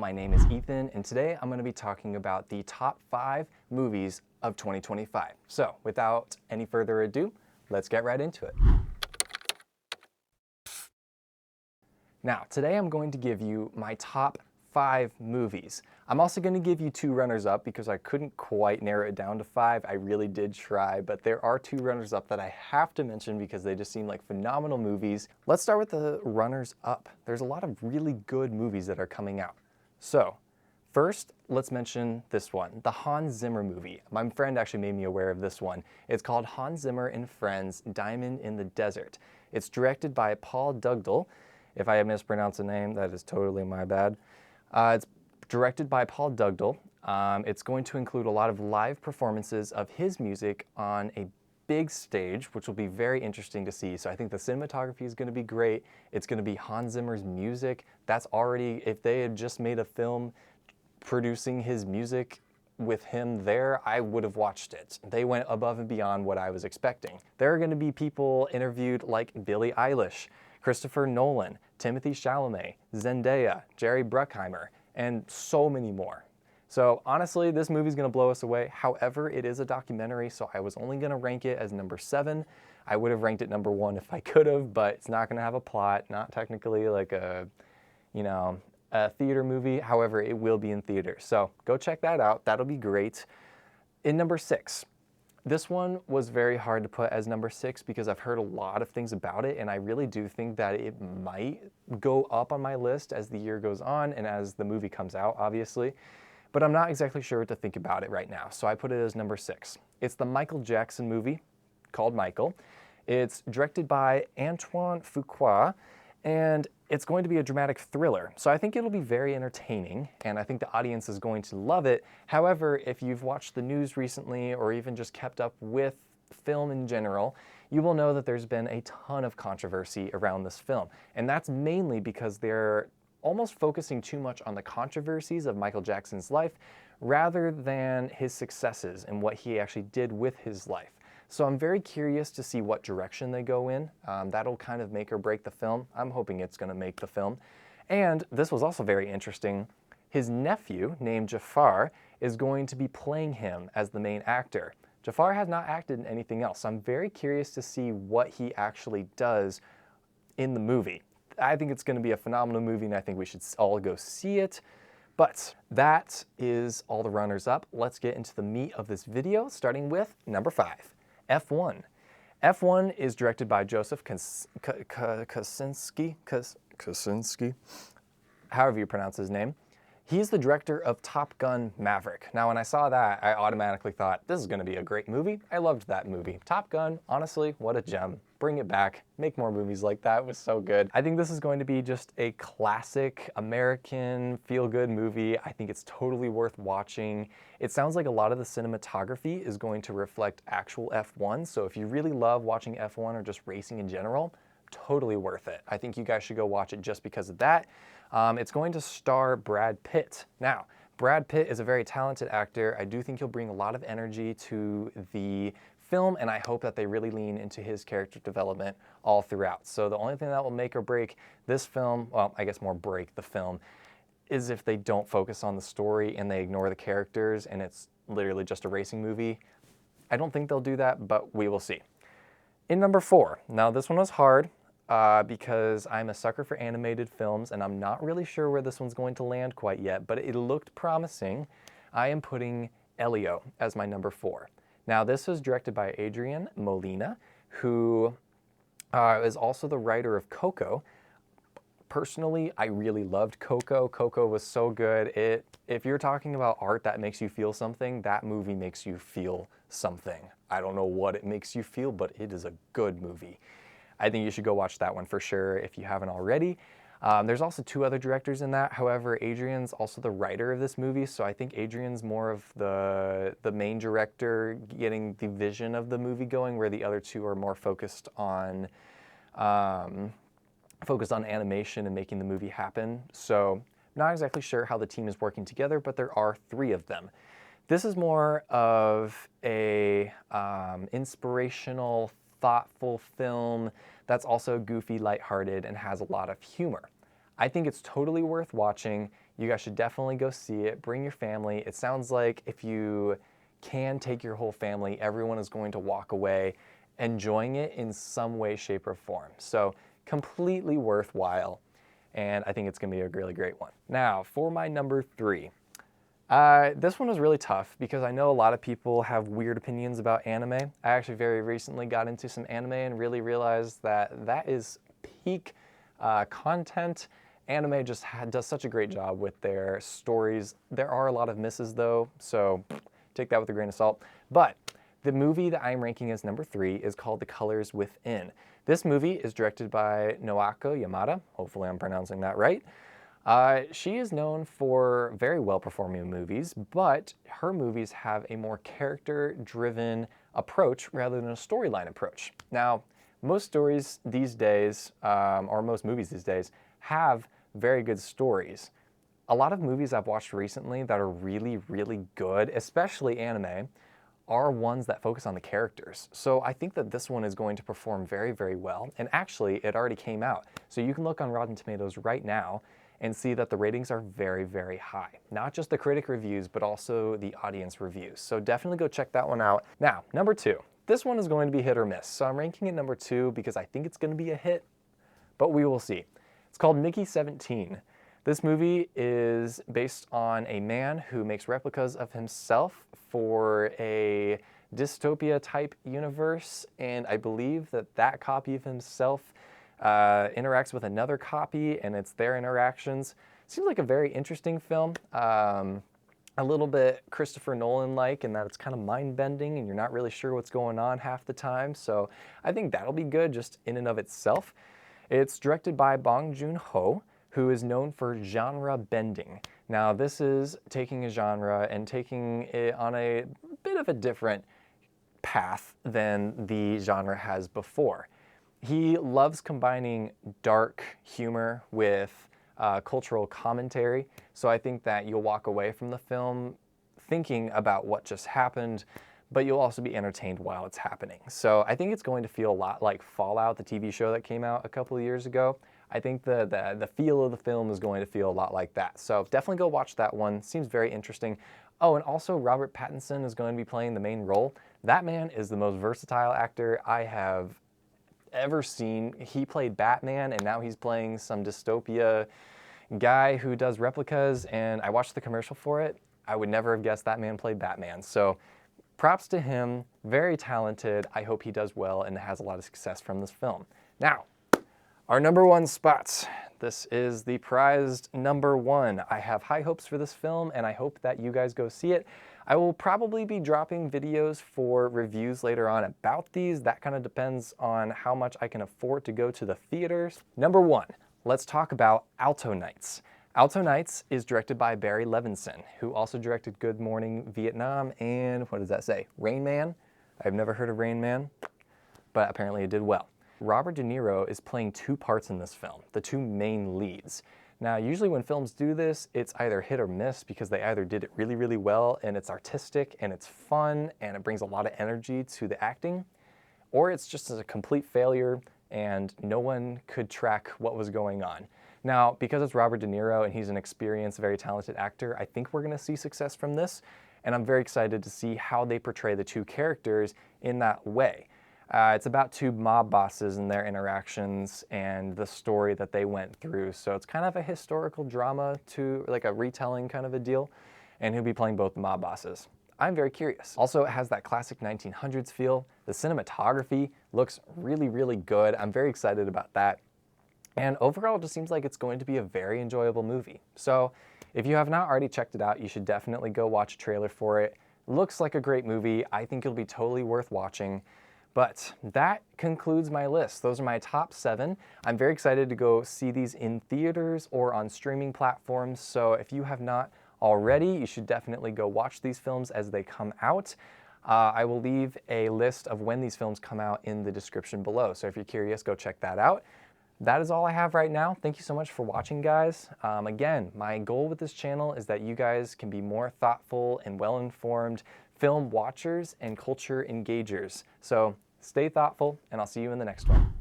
My name is Ethan, and today I'm going to be talking about the top 5 movies of 2025. So, without any further ado, let's get right into it. Now, today I'm going to give you my top 5 movies. I'm also going to give you 2 runners-up because I couldn't quite narrow it down to 5. I really did try, but there are 2 runners-up that I have to mention because they just seem like phenomenal movies. Let's start with the runners-up. There's a lot of really good movies that are coming out. So, first, let's mention this one, the Hans Zimmer movie. My friend actually made me aware of this one. It's called Hans Zimmer and Friends, Diamond in the Desert. It's directed by Paul Dugdale. If I mispronounced the name, that is totally my bad. It's directed by Paul Dugdale. It's going to include a lot of live performances of his music on a big stage, which will be very interesting to see. So I think the cinematography is going to be great. It's going to be Hans Zimmer's music. That's already, if they had just made a film producing his music with him there, I would have watched it. They went above and beyond what I was expecting. There are going to be people interviewed like Billie Eilish, Christopher Nolan, Timothée Chalamet, Zendaya, Jerry Bruckheimer, and so many more. So honestly, this movie's gonna blow us away. However, it is a documentary, so I was only gonna rank it as number 7. I would have ranked it number 1 if I could have, but it's not gonna have a plot, not technically like a theater movie. However, it will be in theaters. So go check that out, that'll be great. In number 6, this one was very hard to put as number 6 because I've heard a lot of things about it, and I really do think that it might go up on my list as the year goes on and as the movie comes out, obviously. But I'm not exactly sure what to think about it right now, so I put it as number 6. It's the Michael Jackson movie called Michael. It's directed by Antoine Fuqua, and it's going to be a dramatic thriller. So I think it'll be very entertaining, and I think the audience is going to love it. However, if you've watched the news recently or even just kept up with film in general, you will know that there's been a ton of controversy around this film. And that's mainly because they're almost focusing too much on the controversies of Michael Jackson's life rather than his successes and what he actually did with his life. So I'm very curious to see what direction they go in. That'll kind of make or break the film. I'm hoping it's going to make the film. And this was also very interesting. His nephew, named Jafar, is going to be playing him as the main actor. Jafar has not acted in anything else, so I'm very curious to see what he actually does in the movie. I think it's going to be a phenomenal movie, and I think we should all go see it. But that is all the runners-up. Let's get into the meat of this video, starting with number 5, F1. F1 is directed by Joseph Kosinski, however you pronounce his name. He's the director of Top Gun Maverick. Now, when I saw that, I automatically thought, this is going to be a great movie. I loved that movie. Top Gun, honestly, what a gem. Bring it back. Make more movies like that. It was so good. I think this is going to be just a classic American feel-good movie. I think it's totally worth watching. It sounds like a lot of the cinematography is going to reflect actual F1. So if you really love watching F1 or just racing in general, totally worth it. I think you guys should go watch it just because of that. It's going to star Brad Pitt. Now, Brad Pitt is a very talented actor. I do think he'll bring a lot of energy to the film, and I hope that they really lean into his character development all throughout. So the only thing that will make or break this film, well, I guess more break the film, is if they don't focus on the story and they ignore the characters and it's literally just a racing movie. I don't think they'll do that, but we will see. In number 4, now this one was hard. Because I'm a sucker for animated films and I'm not really sure where this one's going to land quite yet, but it looked promising. I am putting Elio as my number 4. Now, this was directed by Adrian Molina, who is also the writer of Coco. Personally, I really loved Coco. Coco was so good. If you're talking about art that makes you feel something, that movie makes you feel something. I don't know what it makes you feel, but it is a good movie. I think you should go watch that one for sure if you haven't already. There's also 2 other directors in that. However, Adrian's also the writer of this movie, so I think Adrian's more of the main director getting the vision of the movie going, where the other 2 are more focused on animation and making the movie happen. So not exactly sure how the team is working together, but there are 3 of them. This is more of a inspirational, thoughtful film that's also goofy, lighthearted, and has a lot of humor. I think it's totally worth watching. You guys should definitely go see it. Bring your family. It sounds like if you can take your whole family, everyone is going to walk away enjoying it in some way, shape, or form. So completely worthwhile, and I think it's gonna be a really great one. Now, for my number 3. This one was really tough because I know a lot of people have weird opinions about anime. I actually very recently got into some anime and really realized that that is peak content. Anime just does such a great job with their stories. There are a lot of misses though, so take that with a grain of salt. But the movie that I'm ranking as number 3 is called The Colors Within. This movie is directed by Naoko Yamada. Hopefully I'm pronouncing that right. She is known for very well-performing movies, but her movies have a more character-driven approach rather than a storyline approach. Now, most stories these days, or most movies these days, have very good stories. A lot of movies I've watched recently that are really, really good, especially anime, are ones that focus on the characters. So I think that this one is going to perform very, very well. And actually, it already came out. So you can look on Rotten Tomatoes right now and see that the ratings are very, very high. Not just the critic reviews, but also the audience reviews. So definitely go check that one out. Now, number 2. This one is going to be hit or miss. So I'm ranking it number 2 because I think it's going to be a hit, but we will see. It's called Mickey 17. This movie is based on a man who makes replicas of himself for a dystopia type universe, and I believe that that copy of himself interacts with another copy, and it's their interactions. Seems like a very interesting film. A little bit Christopher Nolan-like in that it's kind of mind-bending and you're not really sure what's going on half the time, so I think that'll be good just in and of itself. It's directed by Bong Joon-ho, who is known for genre bending. Now this is taking a genre and taking it on a bit of a different path than the genre has before. He loves combining dark humor with cultural commentary, so I think that you'll walk away from the film thinking about what just happened, but you'll also be entertained while it's happening. So I think it's going to feel a lot like Fallout, the TV show that came out a couple of years ago. I think the feel of the film is going to feel a lot like that. So definitely go watch that one. Seems very interesting. Oh, and also Robert Pattinson is going to be playing the main role. That man is the most versatile actor I have ever seen. He played Batman, and now he's playing some dystopia guy who does replicas, and I watched the commercial for it. I would never have guessed that man played Batman. So props to him, very talented. I hope he does well and has a lot of success from this film. Now, our number 1 spots. This is the prized number 1. I have high hopes for this film, and I hope that you guys go see it. I will probably be dropping videos for reviews later on about these. That kind of depends on how much I can afford to go to the theaters. Number 1, let's talk about Alto Nights. Alto Nights is directed by Barry Levinson, who also directed Good Morning Vietnam and, what does that say, Rain Man? I've never heard of Rain Man, but apparently it did well. Robert De Niro is playing 2 parts in this film, the 2 main leads. Now, usually when films do this, it's either hit or miss because they either did it really, really well and it's artistic and it's fun and it brings a lot of energy to the acting, or it's just a complete failure and no one could track what was going on. Now, because it's Robert De Niro and he's an experienced, very talented actor, I think we're gonna see success from this, and I'm very excited to see how they portray the 2 characters in that way. It's about 2 mob bosses and their interactions and the story that they went through. So it's kind of a historical drama to like a retelling kind of a deal. And he'll be playing both the mob bosses. I'm very curious. Also, it has that classic 1900s feel. The cinematography looks really, really good. I'm very excited about that. And overall, it just seems like it's going to be a very enjoyable movie. So if you have not already checked it out, you should definitely go watch a trailer for it. Looks like a great movie. I think it'll be totally worth watching. But that concludes my list. Those are my top 7. I'm very excited to go see these in theaters or on streaming platforms. So if you have not already, you should definitely go watch these films as they come out. I will leave a list of when these films come out in the description below. So if you're curious, go check that out. That is all I have right now. Thank you so much for watching, guys. Again, my goal with this channel is that you guys can be more thoughtful and well-informed film watchers and culture engagers. So stay thoughtful, and I'll see you in the next one.